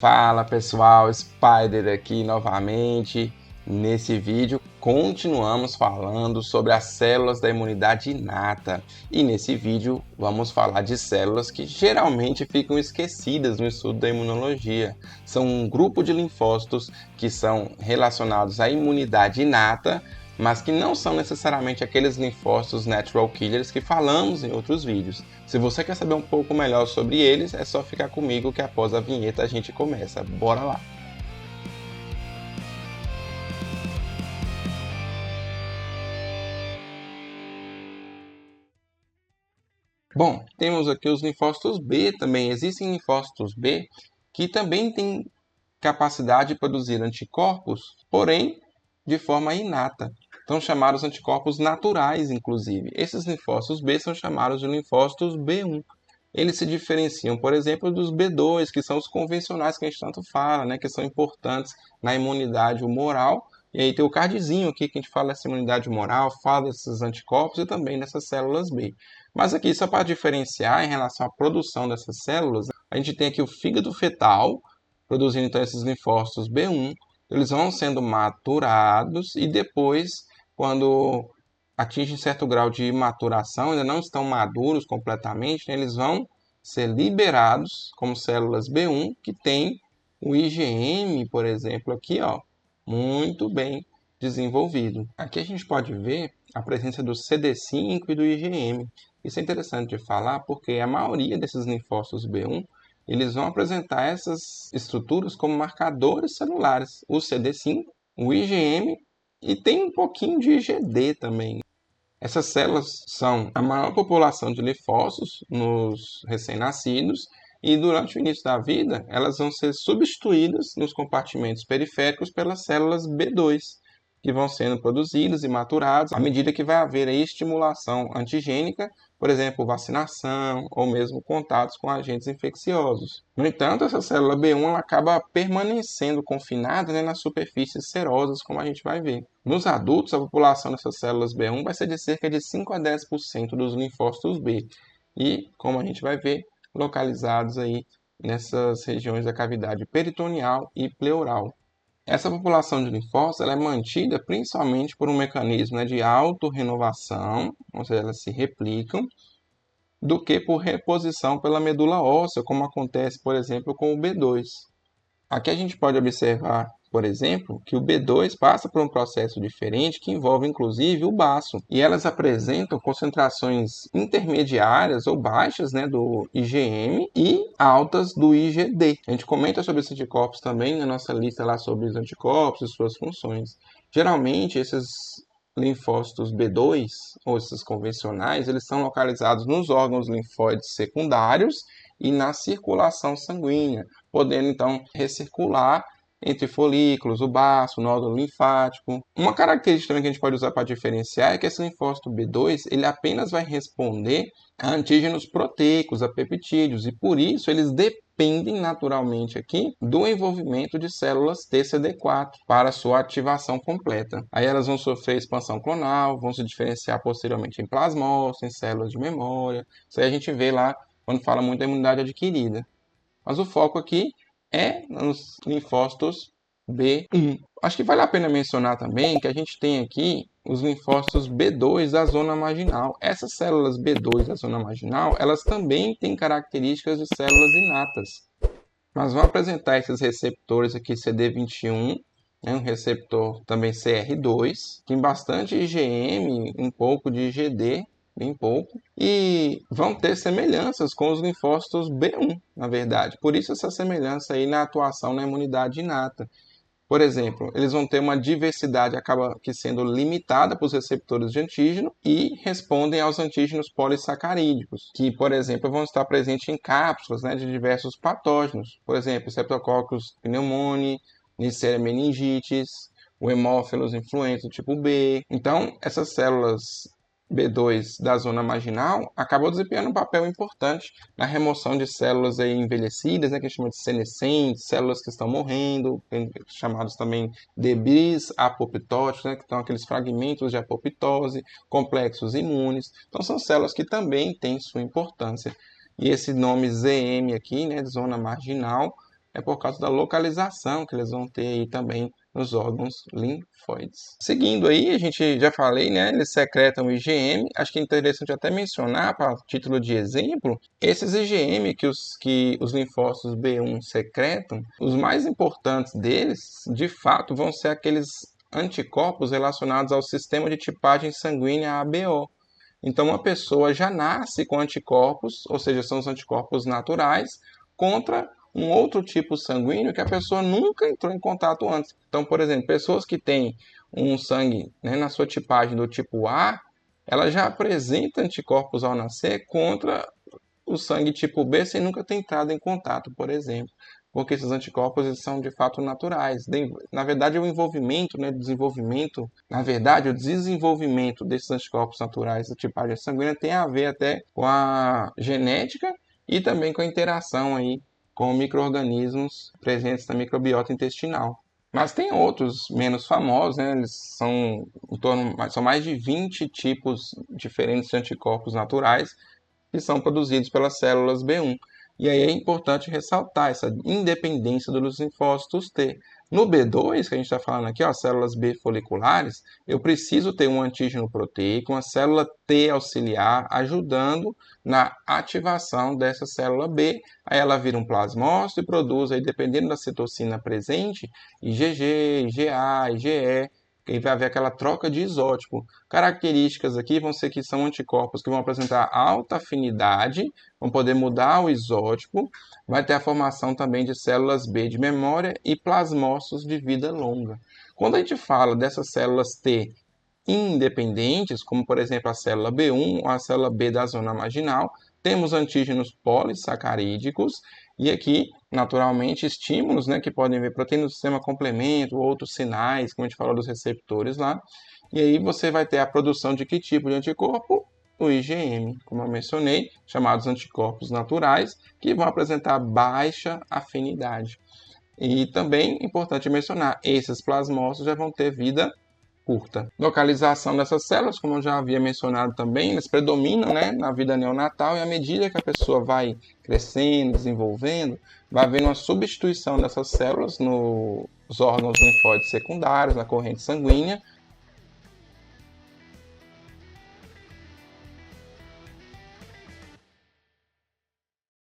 Fala pessoal, Spider aqui novamente. Nesse vídeo continuamos falando sobre as células da imunidade inata e nesse vídeo vamos falar de células que geralmente ficam esquecidas no estudo da imunologia. São um grupo de linfócitos que são relacionados à imunidade inata, mas que não são necessariamente aqueles linfócitos natural killers que falamos em outros vídeos. Se você quer saber um pouco melhor sobre eles, é só ficar comigo que após a vinheta a gente começa. Bora lá! Bom, temos aqui os linfócitos B também. Existem linfócitos B que também têm capacidade de produzir anticorpos, porém de forma inata. São chamados anticorpos naturais, inclusive. Esses linfócitos B são chamados de linfócitos B1. Eles se diferenciam, por exemplo, dos B2, que são os convencionais que a gente tanto fala, né, que são importantes na imunidade humoral. E aí tem o cardzinho aqui que a gente fala dessa imunidade humoral, fala desses anticorpos e também dessas células B. Mas aqui, só para diferenciar em relação à produção dessas células, a gente tem aqui o fígado fetal, produzindo então esses linfócitos B1. Eles vão sendo maturados e depois, quando atingem certo grau de maturação, ainda não estão maduros completamente, né, eles vão ser liberados como células B1 que tem o IgM, por exemplo, aqui, ó, muito bem desenvolvido. Aqui a gente pode ver a presença do CD5 e do IgM. Isso é interessante de falar porque a maioria desses linfócitos B1 eles vão apresentar essas estruturas como marcadores celulares, o CD5, o IgM e tem um pouquinho de IgD também. Essas células são a maior população de linfócitos nos recém-nascidos e durante o início da vida elas vão ser substituídas nos compartimentos periféricos pelas células B2, que vão sendo produzidas e maturadas à medida que vai haver a estimulação antigênica, por exemplo, vacinação ou mesmo contatos com agentes infecciosos. No entanto, essa célula B1 ela acaba permanecendo confinada, né, nas superfícies serosas, como a gente vai ver. Nos adultos, a população dessas células B1 vai ser de cerca de 5 a 10% dos linfócitos B. E, como a gente vai ver, localizados aí nessas regiões da cavidade peritoneal e pleural. Essa população de linfócitos ela é mantida principalmente por um mecanismo, né, de autorrenovação, ou seja, elas se replicam, do que por reposição pela medula óssea, como acontece, por exemplo, com o B2. Aqui a gente pode observar, por exemplo, que o B2 passa por um processo diferente que envolve inclusive o baço. E elas apresentam concentrações intermediárias ou baixas, né, do IgM e altas do IgD. A gente comenta sobre esses anticorpos também na nossa lista lá sobre os anticorpos e suas funções. Geralmente, esses linfócitos B2, ou esses convencionais, eles são localizados nos órgãos linfóides secundários e na circulação sanguínea, podendo então recircular entre folículos, o baço, o nódulo linfático. Uma característica também que a gente pode usar para diferenciar é que esse linfócito B2 ele apenas vai responder a antígenos proteicos, a peptídeos, e por isso eles dependem naturalmente aqui do envolvimento de células TCD4 para sua ativação completa. Aí elas vão sofrer expansão clonal, vão se diferenciar posteriormente em plasmócitos, em células de memória. Isso aí a gente vê lá quando fala muito da imunidade adquirida. Mas o foco aqui é nos linfócitos B1. Acho que vale a pena mencionar também que a gente tem aqui os linfócitos B2 da zona marginal. Essas células B2 da zona marginal, elas também têm características de células inatas, mas vão apresentar esses receptores aqui CD21, né, um receptor também CR2, tem bastante IgM, um pouco de IgD, bem pouco, e vão ter semelhanças com os linfócitos B1, na verdade. Por isso essa semelhança aí na atuação na imunidade inata. Por exemplo, eles vão ter uma diversidade acaba que sendo limitada para os receptores de antígeno e respondem aos antígenos polissacarídicos, que, por exemplo, vão estar presentes em cápsulas, né, de diversos patógenos. Por exemplo, Streptococcus pneumoniae, Neisseria meningitis, o Haemophilus influenza tipo B. Então, essas células B2 da zona marginal acabou desempenhando um papel importante na remoção de células aí envelhecidas, né, que a gente chama de senescentes, células que estão morrendo, chamados também debris apoptóticos, né, que estão aqueles fragmentos de apoptose, complexos imunes. Então são células que também têm sua importância. E esse nome ZM aqui, né, de zona marginal, é por causa da localização que eles vão ter aí também nos órgãos linfóides. Seguindo aí, a gente já falei, né? Eles secretam IgM. Acho que é interessante até mencionar, para título de exemplo, esses IgM que os linfócitos B1 secretam, os mais importantes deles, de fato, vão ser aqueles anticorpos relacionados ao sistema de tipagem sanguínea ABO. Então, uma pessoa já nasce com anticorpos, ou seja, são os anticorpos naturais, contra um outro tipo sanguíneo que a pessoa nunca entrou em contato antes. Então, por exemplo, pessoas que têm um sangue, né, na sua tipagem do tipo A, ela já apresenta anticorpos ao nascer contra o sangue tipo B sem nunca ter entrado em contato, por exemplo. Porque esses anticorpos eles são de fato naturais. Na verdade, o envolvimento, né, o desenvolvimento desses anticorpos naturais da tipagem sanguínea tem a ver até com a genética e também com a interação aí com micro-organismos presentes na microbiota intestinal. Mas tem outros menos famosos, né? Eles são mais de 20 tipos diferentes de anticorpos naturais que são produzidos pelas células B1. E aí é importante ressaltar essa independência dos linfócitos T. No B2, que a gente está falando aqui, ó, células B foliculares, eu preciso ter um antígeno proteico, uma célula T auxiliar, ajudando na ativação dessa célula B. Aí ela vira um plasmócito e produz, aí, dependendo da citocina presente, IgG, IgA, IgE, e vai haver aquela troca de isótipo. Características aqui vão ser que são anticorpos que vão apresentar alta afinidade, vão poder mudar o isótipo, vai ter a formação também de células B de memória e plasmócitos de vida longa. Quando a gente fala dessas células T independentes, como por exemplo a célula B1 ou a célula B da zona marginal, temos antígenos polissacarídicos e aqui, naturalmente, estímulos, né, que podem ver proteínas do sistema complemento, outros sinais, como a gente falou dos receptores lá. E aí você vai ter a produção de que tipo de anticorpo? O IgM, como eu mencionei, chamados anticorpos naturais, que vão apresentar baixa afinidade. E também, importante mencionar, esses plasmócitos já vão ter vida curta. Localização dessas células, como eu já havia mencionado também, eles predominam, né, na vida neonatal e à medida que a pessoa vai crescendo, desenvolvendo, vai havendo uma substituição dessas células nos órgãos linfóides secundários, na corrente sanguínea,